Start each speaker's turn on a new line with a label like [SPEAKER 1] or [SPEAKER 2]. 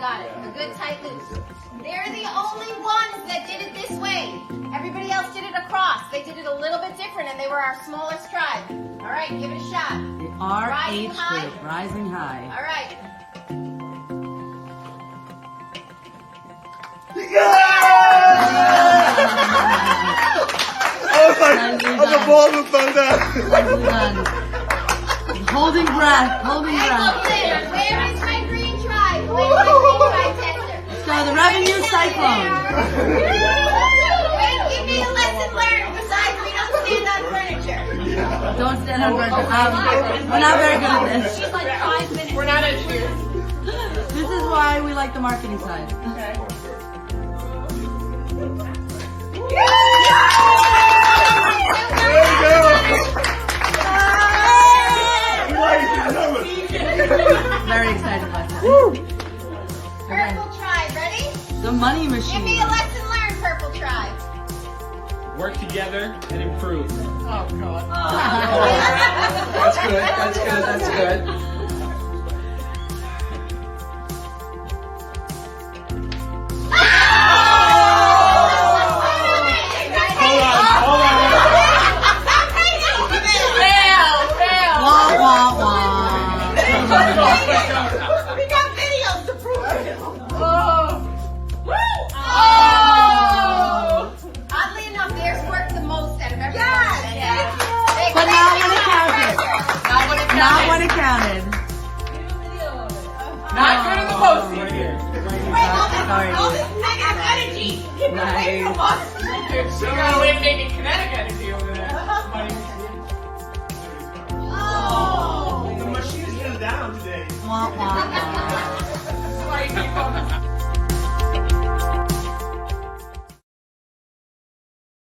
[SPEAKER 1] got it. A good tight loop. They're the only ones that did it this way. Everybody else did it across. They did it a little bit different, and they were our smallest tribe. All right, give it a shot.
[SPEAKER 2] The
[SPEAKER 1] Rising
[SPEAKER 2] RH
[SPEAKER 1] high.
[SPEAKER 2] group, rising high.
[SPEAKER 1] All right.
[SPEAKER 3] I was like, on the ball of thunder.
[SPEAKER 2] Nicely done. Holding breath, holding breath.
[SPEAKER 1] Okay, where is my green tribe? Where's my green tribe tester?
[SPEAKER 2] So the revenue cyclone.
[SPEAKER 1] Wait, give me a lesson learned. Besides, we don't stand on furniture.
[SPEAKER 2] Don't stand on burger. We're not very good at this.
[SPEAKER 1] She's like 5 minutes.
[SPEAKER 4] We're not engineers.
[SPEAKER 2] This is why we like the marketing side.
[SPEAKER 4] Okay.
[SPEAKER 3] There you go.
[SPEAKER 2] Very excited about that.
[SPEAKER 1] Purple tribe, ready?
[SPEAKER 2] The money
[SPEAKER 1] Give me
[SPEAKER 2] machine.
[SPEAKER 1] a lesson learned, purple tribe.
[SPEAKER 5] Work together and improve.
[SPEAKER 4] Oh, God.
[SPEAKER 5] That's good. That's good. That's good.
[SPEAKER 2] Wah, wah, wah.
[SPEAKER 1] We got videos to prove it. Oddly enough, theirs worked the most out of everyone.
[SPEAKER 2] But not when it counted. Not when it counted.
[SPEAKER 4] Not good in the post
[SPEAKER 5] Right
[SPEAKER 4] here.
[SPEAKER 5] here.
[SPEAKER 2] Sorry.
[SPEAKER 1] I got energy.
[SPEAKER 2] Nice.
[SPEAKER 4] She got